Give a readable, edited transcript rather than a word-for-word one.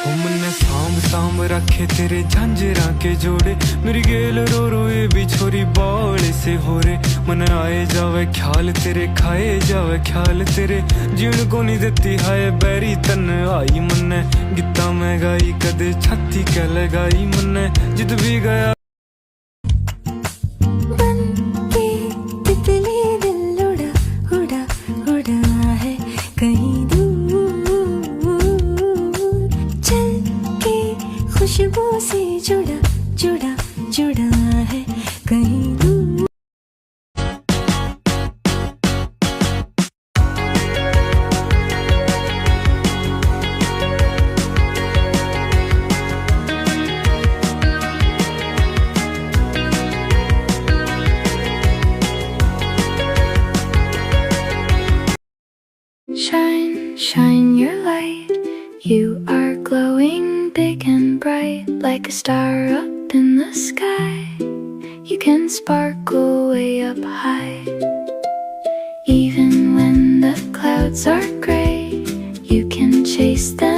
मन्ने सांभ सांभ रखे तेरे झांझरा के जोड़े, मेरी गेल रो रो ये भी छोरी बाले से हो रे। मन आए जावे ख्याल तेरे, खाए जावे ख्याल तेरे, जीण को नहीं देती हाय बैरी तन आई। मन्ने गीता में गाई कदे छाती क्या लगाई, मन्ने जित भी गया खुशबू से जुड़ा जुड़ा जुड़ा है कहीं दूर। Shine, shine your light. You are glowing big and bright, like a star up in the sky. You can sparkle way up high. Even when the clouds are gray, you can chase them